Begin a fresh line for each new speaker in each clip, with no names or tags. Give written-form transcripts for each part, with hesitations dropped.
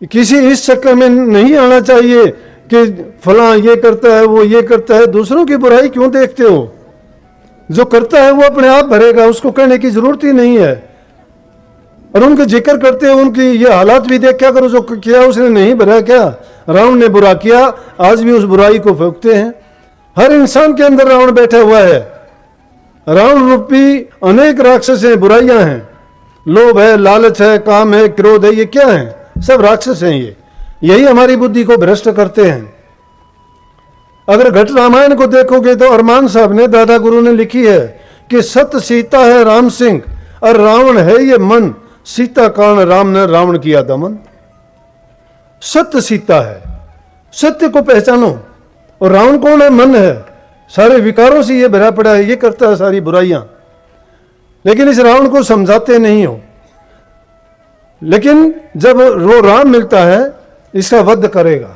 किसी इस चक्कर में नहीं आना चाहिए कि फलां ये करता है, वो ये करता है। दूसरों की बुराई क्यों देखते हो? जो करता है वो अपने आप भरेगा, उसको कहने की जरूरत ही नहीं है। और उनका जिक्र करते हो, उनकी ये हालात भी देख क्या करो, जो किया उसने नहीं भरा क्या? रावण ने बुरा किया, आज भी उस बुराई को फूंकते हैं। हर इंसान के अंदर रावण बैठा हुआ है। रावण रूपी अनेक राक्षस हैं, बुराइयां हैं। लोभ है, लालच है, काम है, क्रोध है, ये क्या है? सब राक्षस हैं। ये यही हमारी बुद्धि को भ्रष्ट करते हैं। अगर घट रामायण को देखोगे तो अरमान साहब ने, दादा गुरु ने लिखी है कि सत्य सीता है राम सिंह और रावण है ये मन, सीता कारण राम ने रावण किया दमन। सत्य सीता है, सत्य को पहचानो। और रावण कौन है? मन है, सारे विकारों से ये भरा पड़ा है, ये करता है सारी बुराइयां। लेकिन इस रावण को समझाते नहीं हो। लेकिन जब वो राम मिलता है, इसका वध करेगा,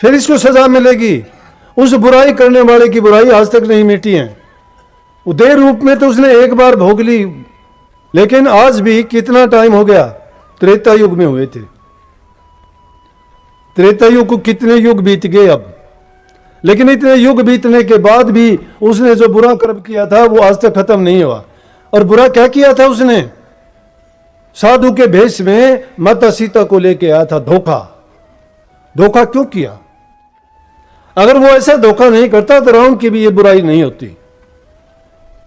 फिर इसको सजा मिलेगी। उस बुराई करने वाले की बुराई आज तक नहीं मिटी है। उदय रूप में तो उसने एक बार भोग ली, लेकिन आज भी कितना टाइम हो गया? त्रेता युग में हुए थे। त्रेता युग को कितने युग बीत गए अब। लेकिन इतने युग बीतने के बाद भी उसने जो बुरा कर्म किया था वो आज तक खत्म नहीं हुआ। और बुरा क्या किया था उसने? साधु के भेष में माता सीता को लेके आया था। धोखा। धोखा क्यों किया? अगर वो ऐसा धोखा नहीं करता तो रावण की भी ये बुराई नहीं होती।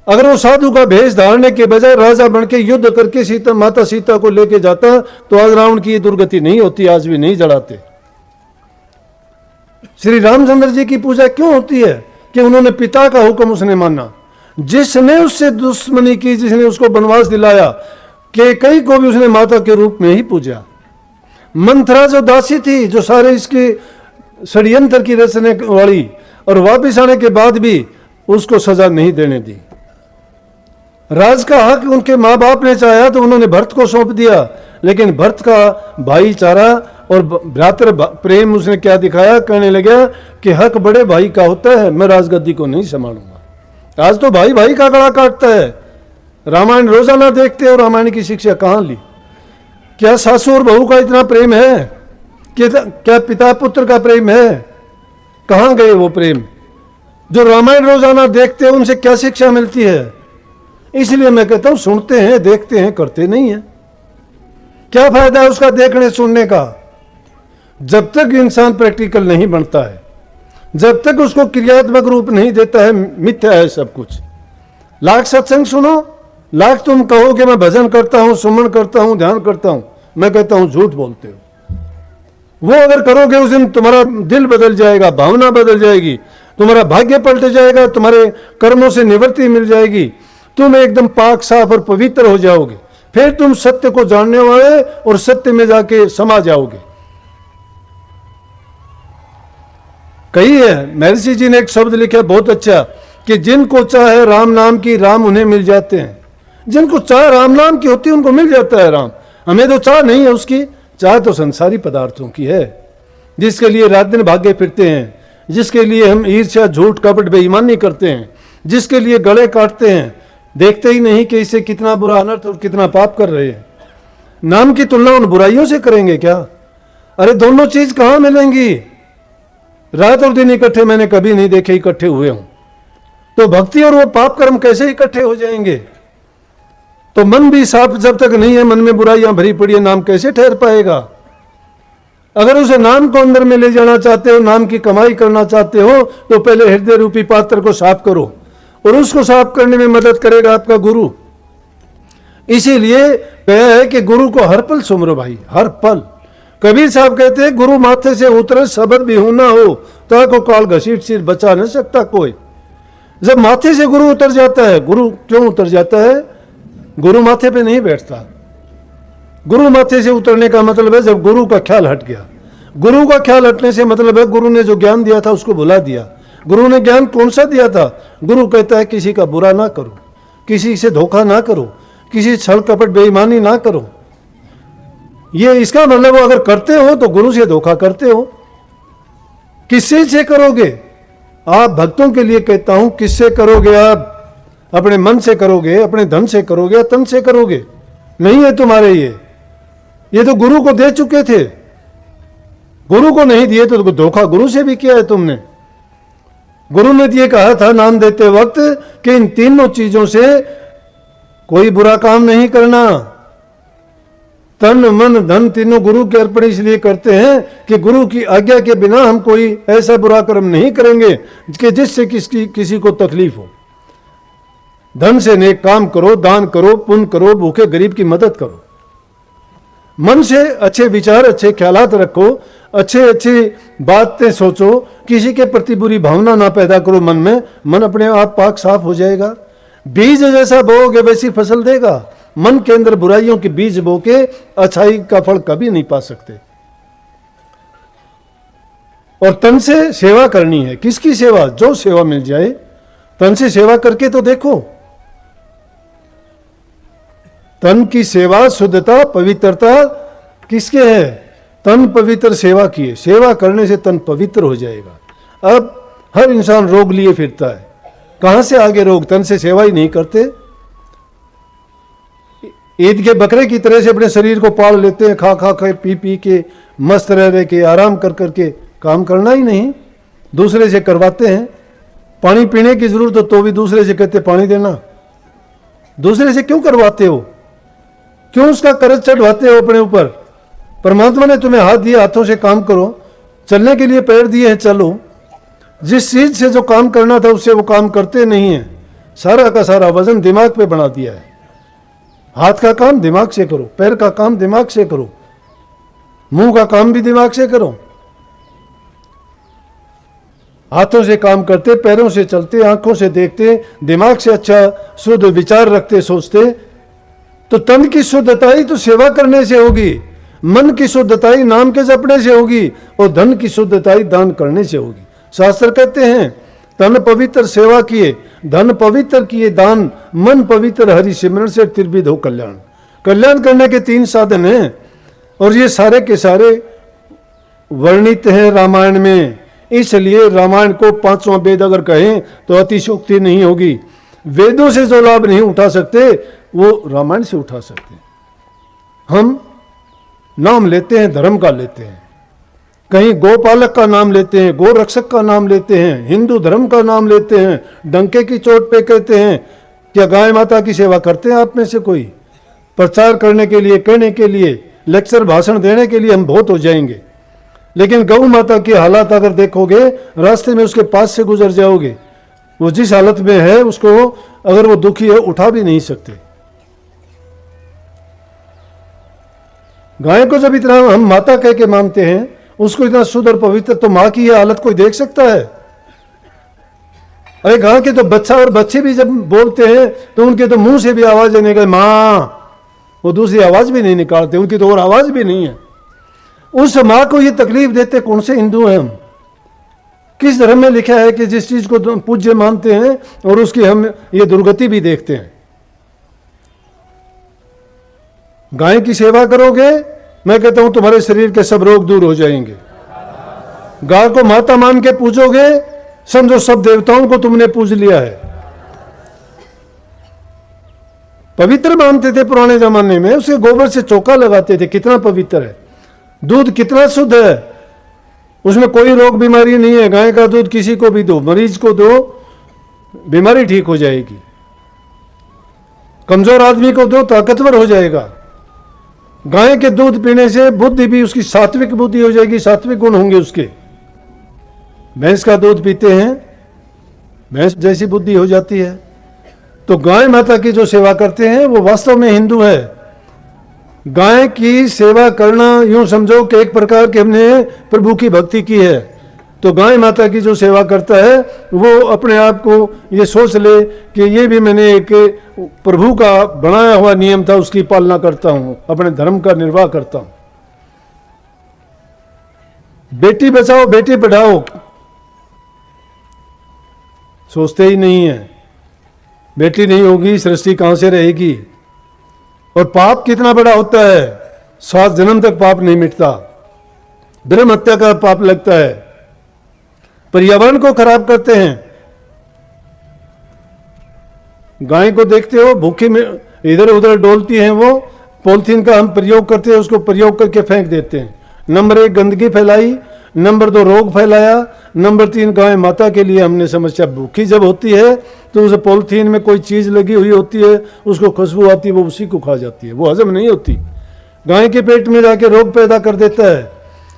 अगर वो साधु का भेष धारने के बजाय राजा बन के युद्ध करके सीता, माता सीता को लेके जाता, तो आज रावण की ये दुर्गति नहीं होती, आज भी नहीं जलाते। श्री रामचंद्र जी की पूजा क्यों होती है? कि उन्होंने पिता का हुक्म उसने माना। जिसने उससे दुश्मनी की, जिसने उसको वनवास दिलाया, कि कई को भी उसने माता के रूप में ही पूजा। मंथरा जो दासी थी, जो सारे इसके षड्यंत्र की रचने वाली, और वापिस आने के बाद भी उसको सजा नहीं देने दी। राज का हक उनके माँ बाप ने चाहा तो उन्होंने भरत को सौंप दिया, लेकिन भरत का भाईचारा और भ्रातृ प्रेम उसने क्या दिखाया? कहने लगा कि हक बड़े भाई का होता है, मैं राजगद्दी को नहीं संभालूंगा। आज तो भाई भाई का गला काटता है। रामायण रोजाना देखते हो, रामायण की शिक्षा कहाँ ली? क्या सासू और बहू का इतना प्रेम है? क्या पिता पुत्र का प्रेम है? कहाँ गए वो प्रेम? जो रामायण रोजाना देखते हैं उनसे क्या शिक्षा मिलती है? इसलिए मैं कहता हूं, सुनते हैं, देखते हैं, करते नहीं है। क्या फायदा है उसका देखने सुनने का? जब तक इंसान प्रैक्टिकल नहीं बनता है, जब तक उसको क्रियात्मक रूप नहीं देता है, मिथ्या है सब कुछ। लाख सत्संग सुनो, लाख तुम कहो कि मैं भजन करता हूं, सुमन करता हूं, ध्यान करता हूं, मैं कहता हूं झूठ बोलते हो। वो अगर करोगे उस दिन तुम्हारा दिल बदल जाएगा, भावना बदल जाएगी, तुम्हारा भाग्य पलट जाएगा, तुम्हारे कर्मों से निवृत्ति मिल जाएगी, तुम एकदम पाक साफ और पवित्र हो जाओगे। फिर तुम सत्य को जानने वाले और सत्य में जाके समा जाओगे। कही है, महर्षि जी ने एक शब्द लिखा बहुत अच्छा, कि जिनको चाहे राम नाम की, राम उन्हें मिल जाते हैं। जिनको चाह राम नाम की होती है उनको मिल जाता है राम। हमें तो चाह नहीं है उसकी, चाह तो संसारी पदार्थों की है, जिसके लिए रात दिन भागे फिरते हैं, जिसके लिए हम ईर्ष्या, झूठ, कपट, बेईमानी करते हैं, जिसके लिए गले काटते हैं, देखते ही नहीं कि इससे कितना बुरा अनर्थ और कितना पाप कर रहे हैं। नाम की तुलना उन बुराइयों से करेंगे क्या? अरे दोनों चीज कहां मिलेंगी? रात और दिन इकट्ठे मैंने कभी नहीं देखे इकट्ठे हुए हूं। तो भक्ति और वो पाप कर्म कैसे इकट्ठे हो जाएंगे? तो मन भी साफ जब तक नहीं है, मन में बुराइयां भरी पड़ी है, नाम कैसे ठहर पाएगा? अगर उसे नाम को अंदर में ले जाना चाहते हो, नाम की कमाई करना चाहते हो, तो पहले हृदय रूपी पात्र को साफ करो, और उसको साफ करने में मदद करेगा आपका गुरु। इसीलिए कहा है कि गुरु को हर पल सुमरो भाई, हर पल। कबीर साहब कहते हैं, गुरु माथे से उतरे शब्द भी ना हो, ताको काल घसीट सिर बचा न सकता कोई। जब माथे से गुरु उतर जाता है, गुरु क्यों उतर जाता है? गुरु माथे पे नहीं बैठता। गुरु माथे से उतरने का मतलब है जब गुरु का ख्याल हट गया। गुरु का ख्याल हटने से मतलब है गुरु ने जो ज्ञान दिया था उसको भुला दिया। गुरु ने ज्ञान कौन सा दिया था? गुरु कहता है किसी का बुरा ना करो, किसी से धोखा ना करो, किसी छल कपट बेईमानी ना करो। ये इसका मतलब अगर करते हो तो गुरु से धोखा करते हो। किससे से करोगे? आप भक्तों के लिए कहता हूं, किससे करोगे? आप अपने मन से करोगे, अपने धन से करोगे, तन से करोगे? नहीं है तुम्हारे ये तो गुरु को दे चुके थे। गुरु को नहीं दिए तो धोखा गुरु से भी किया है तुमने। गुरु ने ये कहा था नाम देते वक्त कि इन तीनों चीजों से कोई बुरा काम नहीं करना। तन मन धन तीनों गुरु के अर्पण इसलिए करते हैं कि गुरु की आज्ञा के बिना हम कोई ऐसा बुरा कर्म नहीं करेंगे कि जिससे किसी को तकलीफ हो। धन से नेक काम करो, दान करो, पुण्य करो, भूखे गरीब की मदद करो। मन से अच्छे विचार, अच्छे ख्यालात रखो, अच्छी बातें सोचो, किसी के प्रति बुरी भावना ना पैदा करो मन में। मन अपने आप पाक साफ हो जाएगा। बीज जैसा बोओगे वैसी फसल देगा। मन के अंदर बुराइयों के बीज बो के अच्छाई का फल कभी नहीं पा सकते। और तन से सेवा करनी है। किसकी सेवा? जो सेवा मिल जाए। तन से सेवा करके तो देखो। तन की सेवा, शुद्धता, पवित्रता किसके है? तन पवित्र सेवा किए। सेवा करने से तन पवित्र हो जाएगा। अब हर इंसान रोग लिए फिरता है। कहां से आगे रोग? तन से सेवा ही नहीं करते। ईद के बकरे की तरह से अपने शरीर को पाल लेते हैं, खा खा के, पी पी के, मस्त रह के, आराम कर करके। काम करना ही नहीं, दूसरे से करवाते हैं। पानी पीने की जरूरत हो तो भी दूसरे से कहते पानी देना। दूसरे से क्यों करवाते हो? क्यों उसका कर्ज चढ़वाते हो अपने ऊपर? परमात्मा ने तुम्हें हाथ दिए, हाथों से काम करो। चलने के लिए पैर दिए हैं, चलो। जिस चीज से जो काम करना था उससे वो काम करते नहीं है। सारा का सारा वजन दिमाग पे बना दिया है। हाथ का काम दिमाग से करो, पैर का काम दिमाग से करो, मुंह का काम भी दिमाग से करो। हाथों से काम करते, पैरों से चलते, आंखों से देखते, दिमाग से अच्छा शुद्ध विचार रखते, सोचते, तो तन की शुद्धताई तो सेवा करने से होगी। मन की शुद्धताई नाम के जपने से होगी। और धन की शुद्धताई दान करने से होगी। शास्त्र कहते हैं तन पवित्र सेवा किए, धन पवित्र किए दान, मन पवित्र हरि सिमरन से त्रिविध हो कल्याण। कल्याण करने के 3 साधन हैं और ये सारे के सारे वर्णित हैं रामायण में। इसलिए रामायण को 5वां वेद अगर कहें तो अतिशोक्ति नहीं होगी। वेदों से जो लाभ नहीं उठा सकते वो रामायण से उठा सकते हैं। हम नाम लेते हैं, धर्म का लेते हैं, कहीं गोपालक का नाम लेते हैं, गो रक्षक का नाम लेते हैं, हिंदू धर्म का नाम लेते हैं, डंके की चोट पे कहते हैं। क्या गाय माता की सेवा करते हैं आप में से कोई? प्रचार करने के लिए, कहने के लिए, लेक्चर भाषण देने के लिए हम बहुत हो जाएंगे, लेकिन गौ माता की हालत अगर देखोगे, रास्ते में उसके पास से गुजर जाओगे, वो जिस हालत में है उसको अगर वो दुखी है उठा भी नहीं सकते। गाय को जब इतना हम माता कह के मानते हैं, उसको इतना शुद्ध और पवित्र, तो मां की यह हालत कोई देख सकता है? अरे गांव के तो बच्चा और बच्चे भी जब बोलते हैं तो उनके तो मुंह से भी आवाज निकले मां, वो दूसरी आवाज भी नहीं निकालते, उनकी तो और आवाज भी नहीं है। उस मां को ये तकलीफ देते कौन से हिंदू हैं हम? किस धर्म में लिखा है कि जिस चीज को पूज्य मानते हैं और उसकी हम ये दुर्गति भी देखते हैं? गाय की सेवा करोगे, मैं कहता हूं तुम्हारे शरीर के सब रोग दूर हो जाएंगे। गाय को माता मान के पूजोगे, समझो सब देवताओं को तुमने पूज लिया है। पवित्र मानते थे पुराने जमाने में, उसके गोबर से चौका लगाते थे। कितना पवित्र है, दूध कितना शुद्ध है, उसमें कोई रोग बीमारी नहीं है। गाय का दूध किसी को भी दो, मरीज को दो, बीमारी ठीक हो जाएगी। कमजोर आदमी को दो, ताकतवर हो जाएगा। गाय के दूध पीने से बुद्धि भी उसकी सात्विक बुद्धि हो जाएगी, सात्विक गुण होंगे उसके। भैंस का दूध पीते हैं, भैंस जैसी बुद्धि हो जाती है। तो गाय माता की जो सेवा करते हैं वो वास्तव में हिंदू है। गाय की सेवा करना यूं समझो कि एक प्रकार की हमने प्रभु की भक्ति की है। तो गाय माता की जो सेवा करता है वो अपने आप को ये सोच ले कि ये भी मैंने एक प्रभु का बनाया हुआ नियम था, उसकी पालना करता हूं, अपने धर्म का निर्वाह करता हूं। बेटी बचाओ बेटी पढ़ाओ सोचते ही नहीं है। बेटी नहीं होगी सृष्टि कहां से रहेगी? और पाप कितना बड़ा होता है, 7 जन्म तक पाप नहीं मिटता। ब्रह्म हत्या का पाप लगता है, पर्यावरण को खराब करते हैं। गाय को देखते हो भूखी में इधर उधर डोलती हैं, वो पॉलिथीन का हम प्रयोग करते हैं, उसको प्रयोग करके फेंक देते हैं। नंबर 1 गंदगी फैलाई, नंबर 2 रोग फैलाया, नंबर 3 गाय माता के लिए हमने समस्या। भूखी जब होती है तो उसे पॉलिथीन में कोई चीज़ लगी हुई होती है, उसको खुशबू आती है, वो उसी को खा जाती है, वो हजम नहीं होती। गाय के पेट में जाके रोग पैदा कर देता है।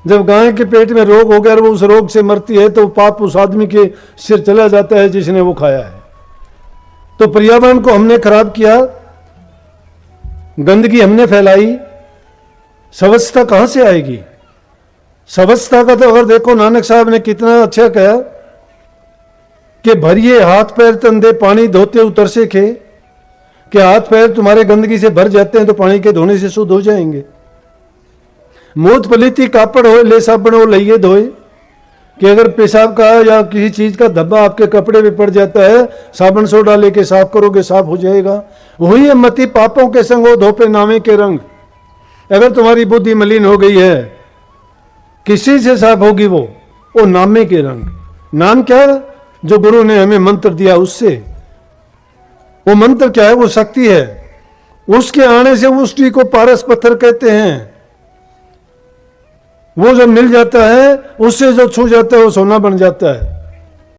जब गाय के पेट में रोग हो गया और वो उस रोग से मरती है तो पाप उस आदमी के सिर चला जाता है जिसने वो खाया है। तो पर्यावरण को हमने खराब किया, गंदगी हमने फैलाई, स्वच्छता कहाँ से आएगी? स्वच्छता का तो अगर देखो, नानक साहब ने कितना अच्छा कहा कि भरिए हाथ पैर तंदे पानी धोते उतर से खे, कि हाथ पैर तुम्हारे गंदगी से भर जाते हैं तो पानी के धोने से शुद्ध हो जाएंगे। मोत पलीती कापड़ हो ले साबण हो लइए धोए, कि अगर पेशाब का या किसी चीज का धब्बा आपके कपड़े पे पड़ जाता है, साबुन सोडा लेके साफ करोगे, साफ हो जाएगा। वही है मति पापों के संग हो धोपे नामे के रंग। अगर तुम्हारी बुद्धि मलिन हो गई है, किसी से साफ होगी वो नामे के रंग। नाम क्या है? जो गुरु ने हमें मंत्र दिया उससे। वो मंत्र क्या है? वो शक्ति है। उसके आने से उस को पारस पत्थर कहते हैं। वो जब मिल जाता है, उससे जो छू जाता है वो सोना बन जाता है।